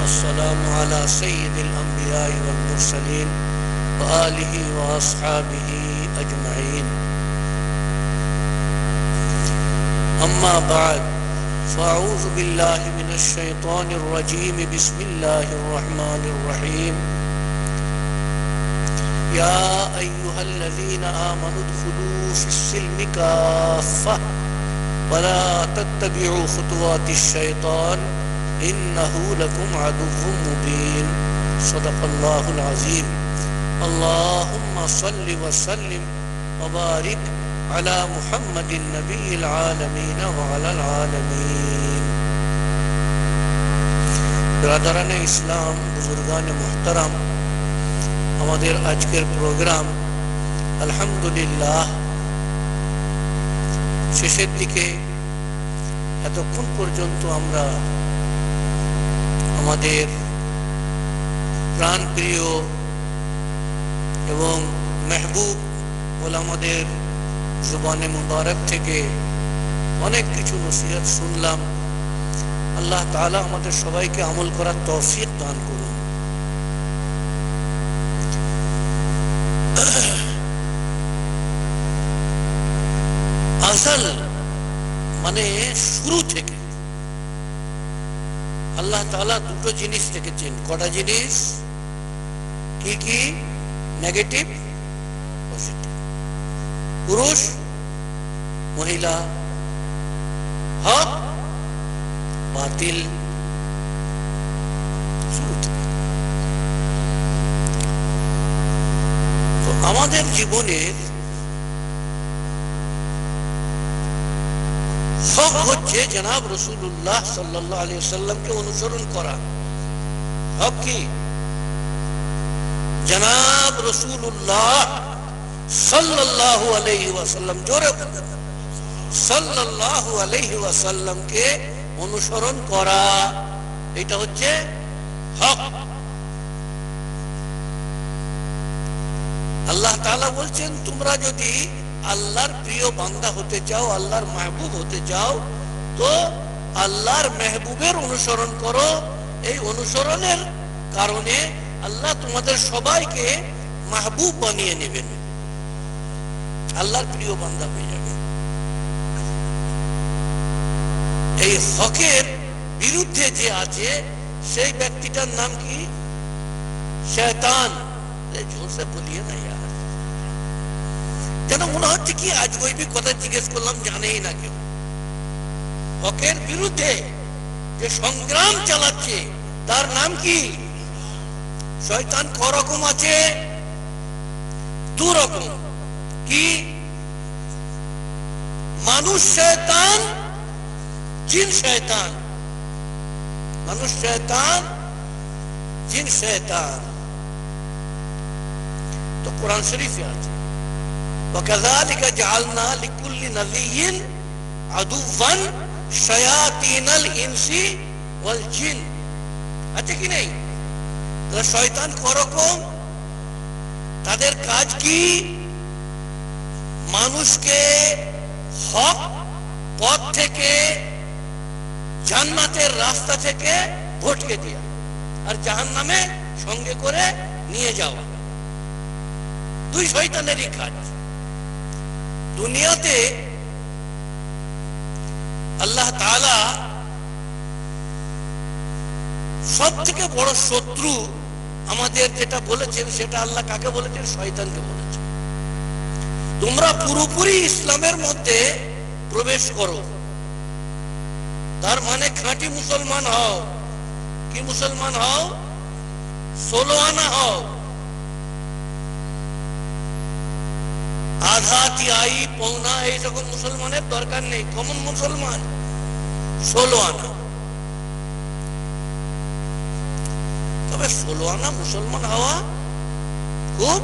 والسلام على سيد الأنبياء والمرسلين وآله وأصحابه أجمعين. أما بعد، فأعوذ بالله من الشيطان الرجيم. بسم الله الرحمن الرحيم. يا أيها الذين آمنوا ادخلوا في السلم كافة ولا تتبعوا خطوات الشيطان إنه لكم عدو مبين. صدق الله العظيم. اللهم صل وسلم وبارك على محمد النبي العالمين وعلى العالمين. برادران ইসলাম, বুজুর্গান মুহতারাম, আমাদের আজকের প্রোগ্রাম আলহামদুলিল্লাহ শেষের দিকে। এতক্ষণ পর্যন্ত আমরা আমাদের প্রাণপ্রিয় এবং মেহবুব ওলামাদের জুবানে মুবারক থেকে অনেক কিছু নসিহত শুনলাম। আল্লাহ তাআলা আমাদের সবাইকে আমল করার তৌফিক দান করুন। আসল মানে শুরু থেকে আল্লাহ তাআলা দুটো জিনিস দেখেছেন। কটা জিনিস? কি কি? Negative, positive. পুরুষ, মহিলা, হক, বাতিল। শুরু থেকে তো আমাদের জীবনের হক হচ্ছে জনাব রাসূলুল্লাহ সাল্লাল্লাহু আলাইহি ওয়াসাল্লামকে অনুসরণ করা। হক কি? জনাব রাসূলুল্লাহ সাল্লাল্লাহু আলাইহি ওয়াসাল্লাম, জোরে বলেন, সাল্লাল্লাহু আলাইহি ওয়াসাল্লামকে অনুসরণ করা, এটা হচ্ছে হক। আল্লাহ তাআলা বলছেন, তোমরা যদি আল্লাহর প্রিয় বান্দা হতে চাও, আল্লাহর মাহবুব হতে চাও, তো আল্লাহর মেহবুবের অনুসরণ করো। এই অনুসরণের কারণে আল্লাহ তোমাদের সবাইকে মাহবুব বানিয়ে নেবেন, আল্লাহর প্রিয় বান্দা হয়ে যাবে। এই হকের বিরুদ্ধে যে আছে সেই ব্যক্তিটার নাম কি? শয়তান। জোরসে বলিয়ে না ইয়ার, যেন মনে হচ্ছে কি আজ গইবি কথা জিজ্ঞেস করলাম, জানেই না কেউ। হকের বিরুদ্ধে যে সংগ্রাম চালাচ্ছে তার নাম কি? শয়তান। করকম আছে? দু রকম। কি? মানুষ শয়তান, জিন শয়তান। মানুষ শয়তান, জিন শয়তান। তো কোরআন শরীফে আছে, وَكَذَلِكَ جَعَلْنَا لِكُلِّ نَبِيٍّ عَدُوًّا شَيَاطِينَ الْإِنسِ وَالْجِنِّ। আছে কি নেই? তাহলে শয়তান করকম, তাদের কাজ কি? মানুষকে হক পথ থেকে, জান্নাতের রাস্তা থেকে ভটকে দেয়া আর জাহান্নামে সঙ্গে করে নিয়ে যাওয়া। দুই শয়তানেরই কাজ। দুনিয়াতে আল্লাহ তাআলা সব থেকে বড় শত্রু আমাদের যেটা বলেছেন, সেটা আল্লাহ কাকে বলেছেন? শয়তানকে বলেছেন। তোমরা পুরোপুরি ইসলামের মধ্যে প্রবেশ করো, তার মানে খাঁটি মুসলমান হও। কি মুসলমান হও? 16 আনা হও। আধা, তিয়াই, পৌনা এই সকল মুসলমানের দরকার নেই। কমন মুসলমান 16 আনা। তবে 16 আনা মুসলমান হওয়া খুব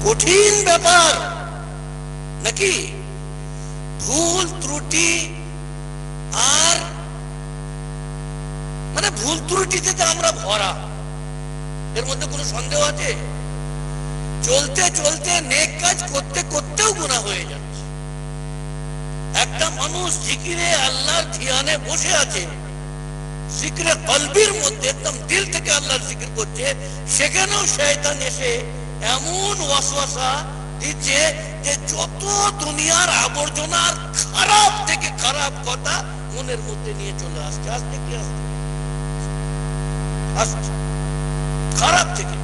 কঠিন ব্যাপার নাকি? ভুল ত্রুটি আর মানে ভুল ত্রুটিতে আমরা ভরা, এর মধ্যে কোনো সন্দেহ আছে? চলতে চলতে নেক কাজ করতে করতেও গুনাহ হয়ে যাচ্ছে। একটা মানুষ জিকিরে আল্লাহর ধ্যানে বসে আছে, জিকরে কলবির মধ্যে একদম দিল থেকে আল্লাহর জিকির করছে, সেখানেও শয়তান এসে এমন ওয়াসওয়াসা দিচ্ছে যে যত দুনিয়ার আবর্জনার খারাপ থেকে খারাপ কথা মনের মধ্যে নিয়ে চলে আসছে। আসছে কি আসছে খারাপ থেকে।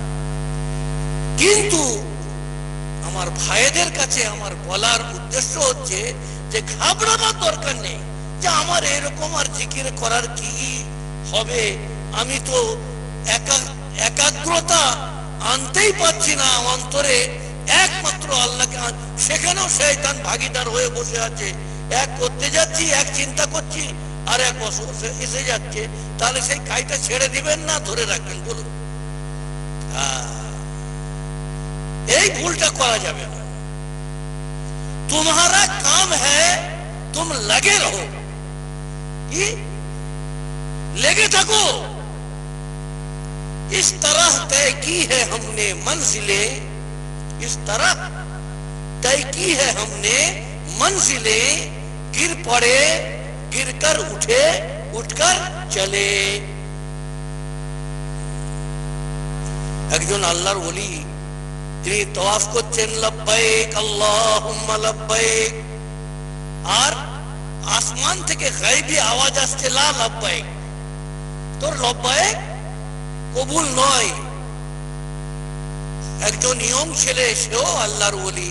কিন্তু আমার ভাইদের কাছে আমার বলার উদ্দেশ্য হচ্ছে যে ঘাবড়ানোর দরকার নেই যে আমার এরকম আর জিকির করার কি হবে, আমি তো একাগ্রতা আনতেই পারছি না অন্তরে একমাত্র আল্লাহকে। সেখানেও শয়তান ভাগীদার হয়ে বসে আছে, এক করতে যাচ্ছি, এক চিন্তা করছি, আর এক বসে এসে যাচ্ছে। তাহলে সেই কাইটা ছেড়ে দিবেন না ধরে রাখবেন বলুন? এই ভুলটা করা যাবে না। तुम्हारा काम है तुम लगे रहो, लगे थको। इस तरह तय की है हमने मंजिलें, इस तरह तय की है हमने मंजिलें, गिर पड़े गिरकर उठे उठकर चले। একজন আল্লাহর ওলি তিনি তওয়াফ করছেন, লব্বাইক আল্লাহুম্মা লব্বাইক, আর আসমান থেকে গায়বী আওয়াজ আসছে, লা লব্বাইক, তোর লব্বাইক কবুল নয়। একজন ইয়ং ছেলে, সেও আল্লাহর ওলি,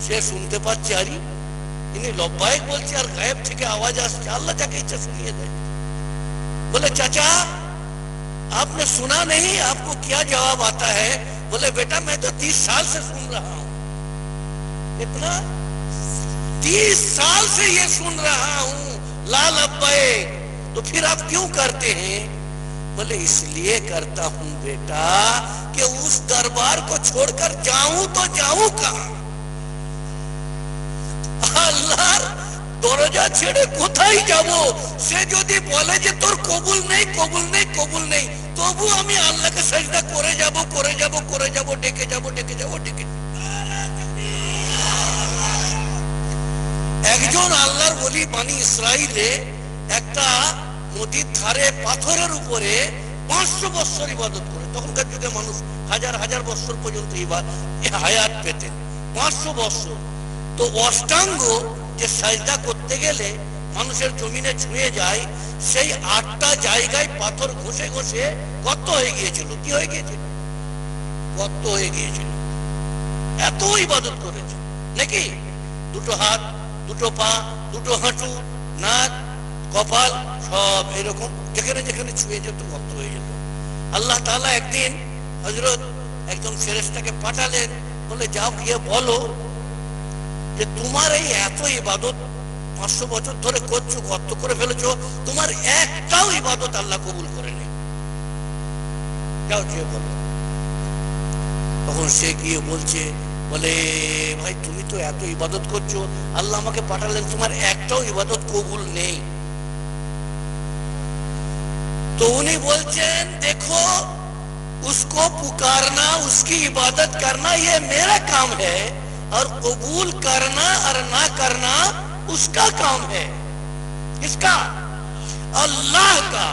সে শুনতে পাচ্ছে আরে ইনি লব্বাইক বলছে আর গায়েব থেকে আওয়াজ আসছে। আল্লাহ যাকে ইচ্ছা শুনিয়ে দেয়। बोले चाचा आपने सुना नहीं, आपको क्या जवाब आता है? बोले बेटा मैं तो 30 साल से सुन रहा हूं। इतना 30 साल से ये सुन रहा हूं ला लब्बैक, तो फिर आप क्यों करते हैं? बोले इसलिए करता हूं बेटा कि उस दरबार को छोड़कर जाऊं तो जाऊं कहां? আল্লাহর দরজা ছেড়ে কোথায় যাব? সে যদি বলে যে তোর কবুল নেই কবুল নেই কবুল নেই, তবু আমি আল্লাহকে সিজদা করে যাব করে যাব করে যাব, ডেকে যাব ডেকে যাব ডেকে। একজন আল্লাহর ওলি বানি ইসরাইলে একটা নদীর ধারে পাথরের উপরে 500 বছর ইবাদত করে। তখনকার যুগে মানুষ হাজার হাজার বছর পর্যন্ত হায়াত পেতেন, 500 বছর। তো অষ্টাঙ্গ যে সাজদা করতে গেলে মানুষের জমিনে ছুঁয়ে যায়, সেই 8টা জায়গায় পাথর ঘষে ঘষে গর্ত হয়ে গিয়েছিল। কি হয়ে গিয়েছিল? গর্ত হয়ে গিয়েছিল। এত ইবাদত করেছে নাকি? দুটো হাত, দুটো পা, দুটো হাঁটু, নাক, কপাল সব এরকম যেখানে যেখানে ছুঁয়ে যেত গর্ত হয়ে যেত। আল্লাহ তাআলা একদিন হযরত একজন ফেরেশতাকে পাঠালেন, বলে যাও গিয়ে বলো যে তোমার এই এত ইবাদত 500 বছর ধরে করছো, গর্ত করে ফেলেছো, তোমার একটাও ইবাদত আল্লাহ কবুল করেনি। যাও গিয়ে বলো। তখন সে গিয়ে বলছে, বলে ভাই তুমি তো এত ইবাদত করছো, আল্লাহ আমাকে পাঠালেন, তোমার একটাও ইবাদত কবুল নেই। তো উনি বলছেন देखो उसको पुकारना, उसकी इबादत करना ये मेरा काम है, और कबूल करना और ना करना उसका काम है। किसका? अल्लाह का।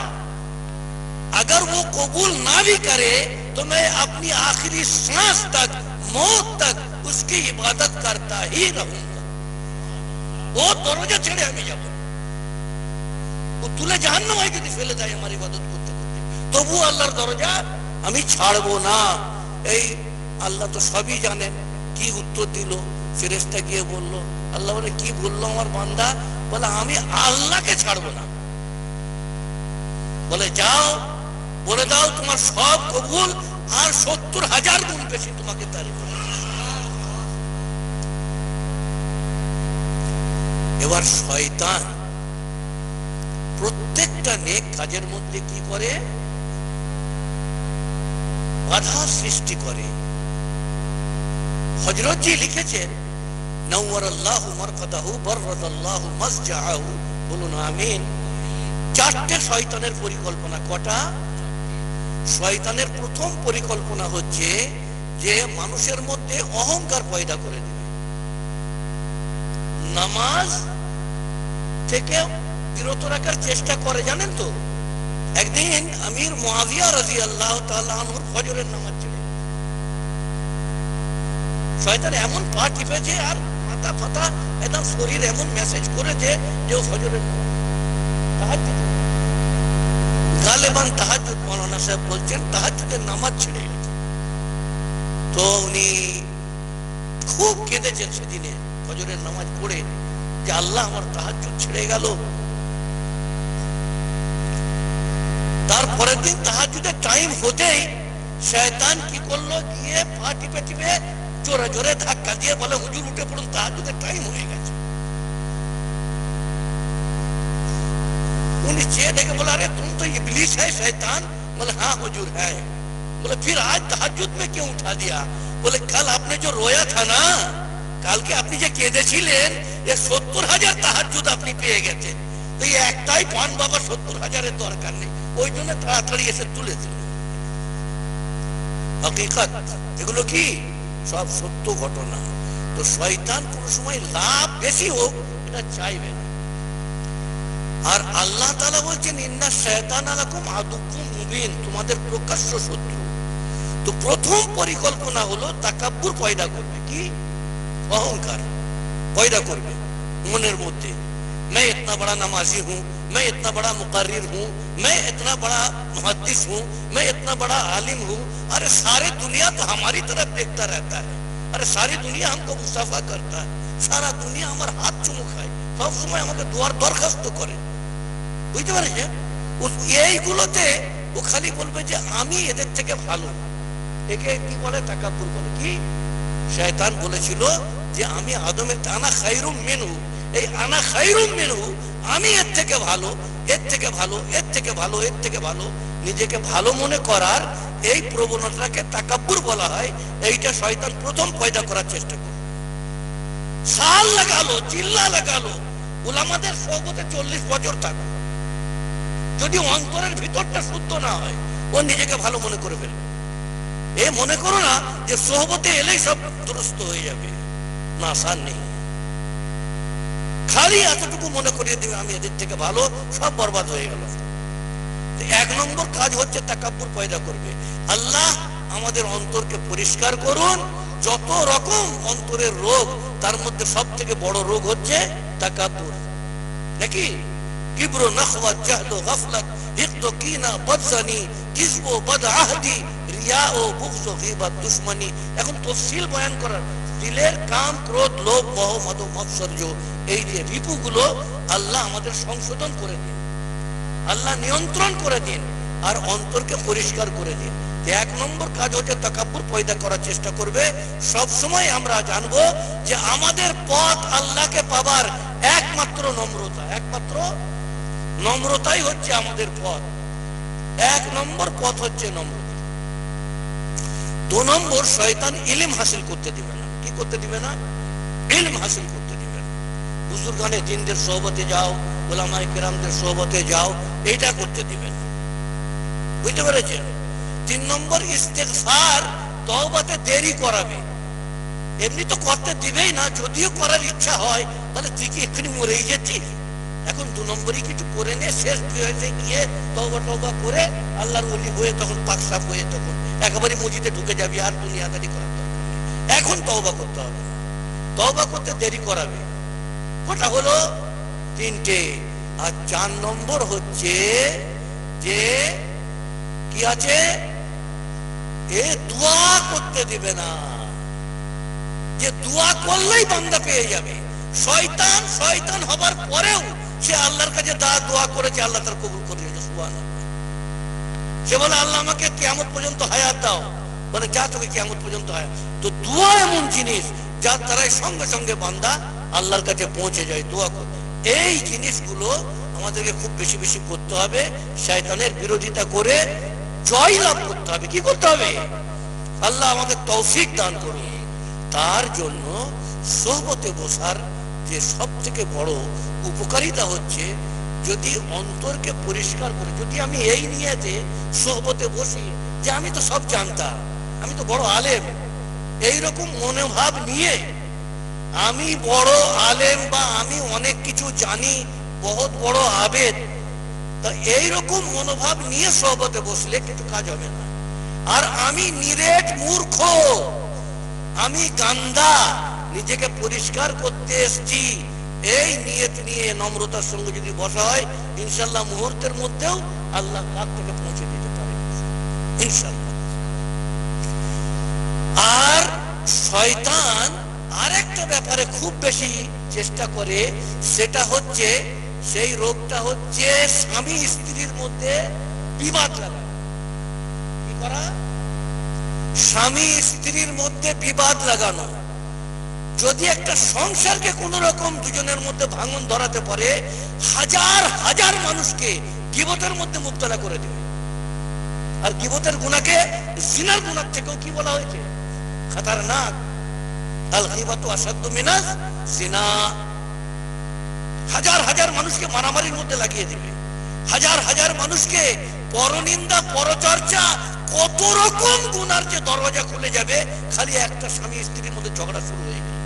अगर वो कबूल ना भी करे तो मैं अपनी आखिरी सांस तक, मौत तक उसकी इबादत करता ही रहूंगा। वो दरवाजा छेड़े हमें जाबो, वो तुले জাহান্নাম হয় যদি ফেলে দেয় আমার ইবাদত করতে করতে, তবু আল্লাহর দরজা আমি ছাড়বো না। এই আল্লাহ তো সবই জানেন। কি উত্তর দিল? ফেরেশতা গিয়ে বলল, আল্লাহ বলে কি বললো আমার বান্দা? বলে আমি আল্লাহকে ছাড়বো না। বলে যাও বলে দাও তোমার সব কবুল, আর 70,000 গুণ বেশি তোমাকে তারিফ। এবার শয়তান প্রত্যেকটা নেক কাজের মধ্যে কি করে? বাধা সৃষ্টি করে। হযরত জি লিখেছেন, নওয়ারাল্লাহু মারকাদাহু বাররাদাল্লাহু মাসজাআহু, বলুন আমিন। 4টে শয়তানের পরিকল্পনা। কটা? শয়তানের প্রথম পরিকল্পনা হচ্ছে যে মানুষের মধ্যে অহংকার পয়দা করে দেবে, নামাজ থেকে বিরত রাখার চেষ্টা করে। জানেন তো একদিন আমির মুআবিয়া রাদিয়াল্লাহু তাআলা আনহুর ফজরের নামাজ ছিল, শয়তান এমন পা টিপেছে আর মাথা ফাতা একদম শরীর এমন মেসেজ করেছে যে ও ফজরের নামাজ তাহাজ্জুদ, গালেবান তাহাজ্জুদ, মাওলানা সাহেব বলছেন তাহাজ্জুদের নামাজ ছেড়ে গেছে। তো উনি খুব কেঁদেছেন সেদিনে ফজরের নামাজ পড়ে যে আল্লাহ আমার তাহাজ্জুদ ছেড়ে গেল। তারপরের দিন তাহাজ্জুদের টাইম হতেই শয়তান কি করলো, গিয়ে পা টিপে টিপে জোরে জোরে ধাক্কা দিয়ে বলে হুজুর উঠে পড়ুন, তাহাজ্জুদের টাইম হয়ে গেছে। उन्हें चेहरे देखे बोला अरे तुम तो इब्लीस है शैतान। बोले हाँ हुजूर है। बोले फिर आज तहज्जुद में क्यों उठा दिया? बोले कल आपने जो रोया था ना, कल के আপনি যে কেঁদেছিলেন ये 70,000 তাহাজ্জুদ আপনি পেয়ে গেছেন, তো এই একটাই পান বাবা 70,000 এর দরকার নেই, ওই জন্য তাড়াতাড়ি এসে তুলে দিল। হাকিকত এগুলো কি সব সত্য ঘটনা। তো শয়তান কোন সময় লাভ বেশি হোক এটা চাইবে না। আর আল্লাহ তাআলা বলছেন ইন্না শায়তানা লাকুম আদুকুম মুবিন, তোমাদের প্রকাশ্য শত্রু। তো প্রথম পরিকল্পনা হলো তাকাব্বুর পয়দা করবে, কি অহংকার পয়দা করবে মনের মধ্যে। मैं इतना बड़ा नमाजी हूँ, मैं इतना बड़ा मुकर्रिर हूँ, मैं इतना बड़ा मुहद्दिस हूँ, मैं इतना बड़ा आलिम हूँ। अरे सारे दुनिया तो हमारी तरफ देखता रहता है, अरे सारी दुनिया हमको मुसाफा करता है, सारा दुनिया हमारे हाथ चुमू खाए, सब समय আমাকে দোয়ার দরখাস্ত করে। বুঝতে পারছেন? এইগুলোতে ও খালি বলবে যে আমি এদের থেকে ভালো। একে কি বলে? তাকাব্বুর বলে। কি শয়তান বলেছিল যে আমি আদমের আনা খায়রুম মিনহু, এই আনা খায়রুম মিনহু, আমি এর থেকে ভালো, এর থেকে ভালো, এর থেকে ভালো, এর থেকে ভালো, নিজেকে ভালো মনে করার এই প্রবণতাকে তাকাব্বুর বলা হয়। এইটা শয়তান প্রথম পয়দা করার চেষ্টা করে। সাল লাগালো, চিল্লা লাগালো, উলামাদের সোহবতে 40 বছর থাকো, যদি অন্তরের ভিতরটা শুদ্ধ না হয় ও নিজেকে ভালো মনে করে ফেলবে। এ মনে করো না যে সোহবতে এলেই সব দুরস্ত হয়ে যাবে, না আসান নেই। খালি এতটুকু মনে করিয়ে দেবে আমি এদের থেকে ভালো, সব বরবাদ হয়ে গেল। এক নম্বর কাজ হচ্ছে তাকাব্বুর পয়দা করবে। আল্লাহ আমাদের অন্তরকে পরিষ্কার করুন। যত রকম অন্তরের রোগ, তার মধ্যে সব থেকে বড় রোগ হচ্ছে তাকাব্বুর, নাকি? কিবরু, নখওয়া, জাহলু, গাফলাত, হিকদু, কিনা, বদজানি, কিসবু, বদআহদি, রিয়া ও বুগজ, গীবত, দুশমনি। এখন তফসিল বয়ান করার, দিলের কাম, ক্রোধ, লোভ, মোহ, মদ, মাৎসর্য, এই যে রিপুগুলো আল্লাহ আমাদের সংশোধন করে দিন, আল্লাহ নিয়ন্ত্রণ করে দিন, আর অন্তরকে পরিষ্কার করে দিন। এক নম্বর কাজ হচ্ছে তাকাব্বুর পয়দা করার চেষ্টা করবে। সব সময় আমরা জানবো যে আমাদের পথ আল্লাহকে পাবার একমাত্র নম্রতা, একমাত্র নম্রতাই হচ্ছে আমাদের পথ। এক নম্বর পথ হচ্ছে নম্রতা। 2 নম্বর, শয়তান ইলম হাসিল করতে দিবে না। কি করতে দিবে না? ইলম হাসিল করতে দিবে না। বুজুর্গানে দিনদের সোহবতে যাও, উলামায়ে কেরামদের সোহবতে যাও, এইটা করতে দিবে না। বুঝতে পেরেছেন? 3 নম্বর, ইস্তেগফার, তওবাতে দেরি করাবে। এমনি তো করতে দিবেই না, যদিও করার ইচ্ছা হয়, তাহলে তুই কি এক্ষুনি মরেই যাচ্ছিস? এখন 2 নম্বরই কিছু করে নে, শেষ হয়েছে গিয়ে তওবা টওবা করে আল্লাহর ওলি হয়ে তখন পাক সাফ হয়ে তখন একেবারে মসজিদে ঢুকে যাবি, আর দুনিয়াদারি করার দরকার নেই। এখন তওবা করতে হবে, তওবা করতে দেরি করাবে। কটা হলো? 3টে। আর 4 নম্বর হচ্ছে যে কি আছে, এ দোয়া করতে দিবে না, যে দোয়া করলেই বান্দা পেয়ে যাবে। শয়তান শয়তান হবার পরেও সে আল্লাহর কাছে দোয়া করেছে, আল্লাহ তার কবুল করে নিয়েছে। সুবহানাল্লাহ। সে বলে আল্লাহ আমাকে কিয়ামত পর্যন্ত হায়াত দাও, বলে যা তোকে কিয়ামত পর্যন্ত হায়াত। তো দোয়া এমন জিনিস যার দ্বারাই সঙ্গে সঙ্গে বান্দা আল্লাহর কাছে পৌঁছে যায়। দোয়া কর, এই জিনিসগুলো আমাদেরকে খুব বেশি বেশি করতে হবে। শয়তানের বিরোধিতা করে জয় লাভ করতে হবে। কি করতে হবে? আল্লাহ আমাদের তৌফিক দান করুন। তার জন্য সোহবতে বসার যে সব থেকে বড় উপকারিতা হচ্ছে, যদি অন্তরকে পরিষ্কার করে, যদি আমি এই নিয়েতে সোহবতে বসি যে আমি তো সব জানতাম, আমি তো বড় আলেম, এইরকম মনোভাব নিয়ে আমি বড় আলেম বা আমি অনেক কিছু জানি, বহুত বড় আবেদ, তো এইরকম মনোভাব নিয়ে সহবতে বসলে কিন্তু কাজ হবে না। আর আমি নিরেট মূর্খ, আমি গান্দা, নিজেকে পরিষ্কার করতে এসছি, এই নিয়ত নিয়ে নম্রতার সঙ্গে যদি বসা হয় ইনশাল্লাহ মুহূর্তের মধ্যেও আল্লাহ পাক থেকে পৌঁছে দিতে পারে ইনশাল্লাহ। আর শয়তান আরেকটা ব্যাপারে খুব বেশি চেষ্টা করে, সেটা হচ্ছে, সেই রোগটা হচ্ছে স্বামী স্ত্রীর মধ্যে বিবাদ লাগানো। কি করা? স্বামী স্ত্রীর মধ্যে বিবাদ লাগানো। যদি একটা সংসারকে কোন রকম দুজনের মধ্যে ভাঙন ধরাতে পারে, হাজার হাজার মানুষকে গীবতের মধ্যে মুবতলা করে দেবে। আর গীবতের গুনাহকে জিনার গুনাহ থেকেও কি বলা হয়েছে? খতরনাক। আল গীবাতু আসাদ্দু মিনাজ জিনা। হাজার হাজার মানুষকে মারামারির মধ্যে লাগিয়ে দেবে, হাজার হাজার মানুষকে পরনিন্দা, পরচর্চা, কত রকম গুনার যে দরজা খুলে যাবে খালি একটা স্বামী স্ত্রীর মধ্যে ঝগড়া শুরু হয়ে গেল।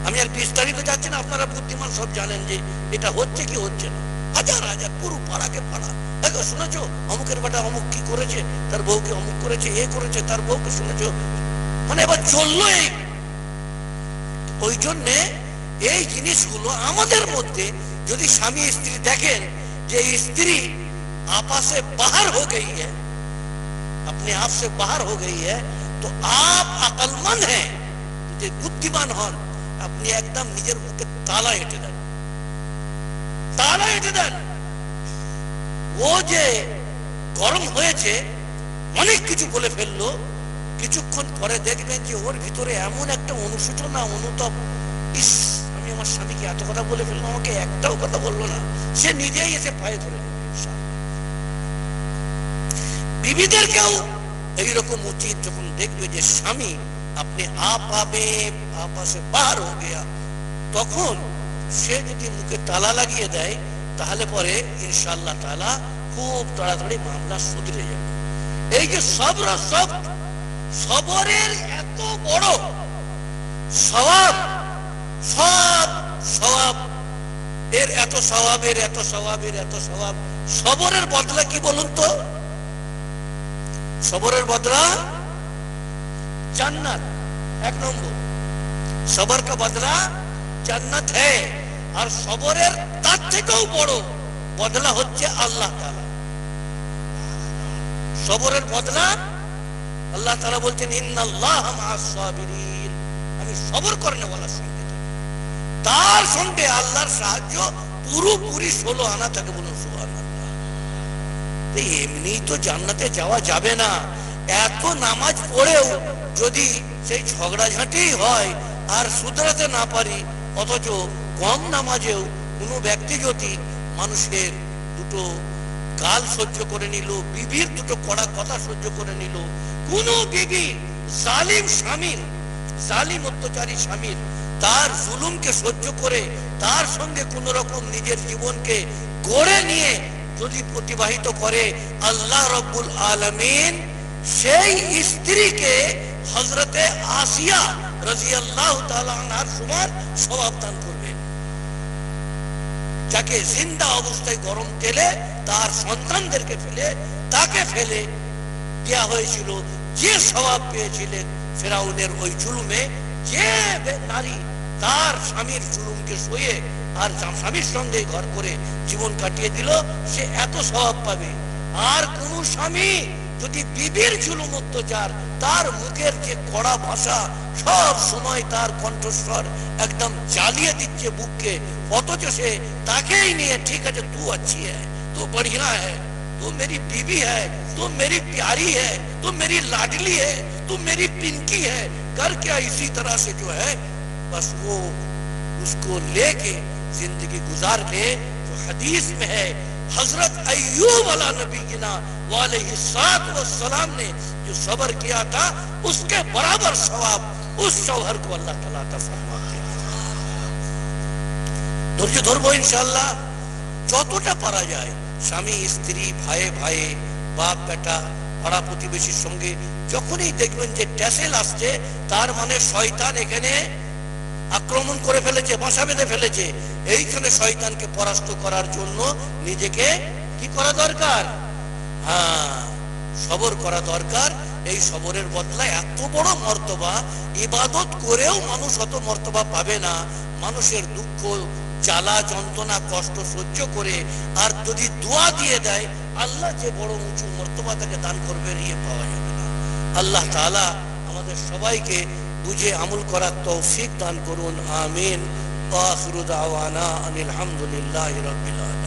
আমি আর বিস্তারিত যাচ্ছি না, আপনারা বুদ্ধিমান সব জানেন যে এটা হচ্ছে কি হচ্ছে না। হাজার হাজার, পুরো পাড়াকে পাড়া। দেখো, শুনেছো অমুকের বেটা অমুক কি করেছে, তার বউকে অমুক করেছে, এ করেছে, তার বউকে শুনেছো, মানে এবার চললো এই। ওই জন্যে এই জিনিসগুলো আমাদের মধ্যে যদি স্বামী স্ত্রী দেখেন যে স্त्री आपस से बाहर हो गई है, अपने आप से बाहर हो गई है, तो आप अकलमंद हैं, बुद्धिमान हन, अपनी एकदम निजेर मुखे ताला हेटे देन, ताला हेटे देन। वो जे गरम হয়েছে অনেক কিছু বলে ফেললো, কিছুক্ষণ পরে দেখবেন যে ওর ভিতরে এমন একটা অনুশোচনা, অনুতাপ, ইস আমি আমার স্বামীকে এত কথা বলে ফেললাম, আমাকে একটাও কথা বললো না, সে নিজেই এসে পায়ে ধরে নেবে। বিবিদেরকেও এইরকম উচিত, যখন দেখবে যে স্বামী আপনি আপসে পার হয়ে গিয়া, তখন সে যদি মুখে তালা লাগিয়ে দেয় তাহলে পরে ইনশাআল্লাহ তাআলা খুব তাড়াতাড়ি মামলা সুধরে যাবে। এই যে সবরের এত বড় সওয়াব, সব সওয়াব, এর এত সওয়াব, এর এত সওয়াব, এর এত সওয়াব, সবরের বদলা কি বলুন তো? সবরের বদলা জান্নাত। এক নম্বর, সবর কা বদলা জান্নাত হ্যায়। আর সবরের তার থেকেও বড় বদলা হচ্ছে আল্লাহ তাআলা। সবরের বদলা আল্লাহ তাআলা বলছেন ইন্নাল্লাহা মা'আস সাবিরিন, আমি সবর করনেওয়ালার সঙ্গে থাকি। তার সঙ্গে আল্লাহর সাহায্য পুরোপুরি 16 আনা থাকে। বলুন সুবহানাল্লাহ। এমনি তো জান্নাতে যাওয়া যাবে না, এত নামাজ পড়েও যদি সেই ঝগড়াঝাঁটি হয় আর শুধরাতে না পারি, অথচ কম নামাজেও কোনো ব্যক্তি যদি মানুষের দুটো গাল সহ্য করে নিল, বিবির দুটো কড়া কথা সহ্য করে নিল, কোন বিবি জালিম স্বামীর, জালিম অত্যাচারী স্বামীর তার জুলুমকে সহ্য করে তার সঙ্গে কোন রকম নিজের জীবনকে গড়ে নিয়ে যদি প্রতিবাহিত করে, আল্লাহ রাব্বুল আলামিন সেই স্ত্রীকে হযরতে আসিয়া রাদিয়াল্লাহু তাআলা আনহার সমান সওয়াব দান করবেন, যাকে জিন্দা অবস্থায় গরম তেলে তার সন্তানদেরকে ফেলে, তাকে ফেলে দেয়া হয়েছিল, যে সওয়াব পেয়েছিলেন ফেরাউনের ওই জুলুমে। যে নারী তার স্বামীর জুলুমকে সয়ে আর স্বামীর সঙ্গে ঘর করে জীবন কাটিয়ে দিল, সে এত সওয়াব পাবে। আর কোন স্বামী যদি বিবির জুলুম অত্যাচার, তার মুখের যে কড়া ভাষা, সব সময় তার কণ্ঠস্বর একদম জ্বালিয়ে দিচ্ছে বুককে, অথচ সে তাকেই নিয়ে ঠিক আছে তু अच्छी है, तू बढ़िया है, तू मेरी बीवी है, तू मेरी प्यारी है, तू मेरी लाडली है, तू मेरी पिंकी है, कर क्या इसी तरह से जो है बस वो उसको लेके जिंदगी गुजार ले। जो हदीस में है हजरत अय्यूब अला नबीना वालैहिस्सलाम ने जो सब्र किया था, उसके बराबर सवाब उस शौहर को अल्लाह ताला अता फरमाते हैं। धैर्य धरबो इंशाअल्लाह, যতটা পারা যায় স্বামী স্ত্রী, ভাই ভাই, বাপ বেটা, পাড়া প্রতিবেশীর সঙ্গে যখনই দেখবেন যে ট্যাসেল আসছে, তার মানে শয়তান এখানে আক্রমণ করে ফেলেছে, বাসা বেঁধে ফেলেছে, এইখানে শয়তানকে পরাস্ত করার জন্য নিজেকে কি করা দরকার? হ্যাঁ, সবর করা দরকার। এই সবরের বদলা এত বড় মর্তবা, ইবাদত করেও মানুষ অত মর্তবা পাবে না। মানুষের দুঃখ, জ্বালা, যন্ত্রণা, কষ্ট সহ্য করে আর যদি দোয়া দিয়ে দেয়, আল্লাহ যে বড় উঁচু মর্তবা তাকে দান করবে, ইয়ে পাওয়া যাবে না। আল্লাহ তাআলা আমাদের সবাইকে বুঝে আমল করার তৌফিক দান করুন। আমিন। ওয়া আখিরু দাওয়ানা আনিল হামদুলিল্লাহি রাব্বিল আলামিন।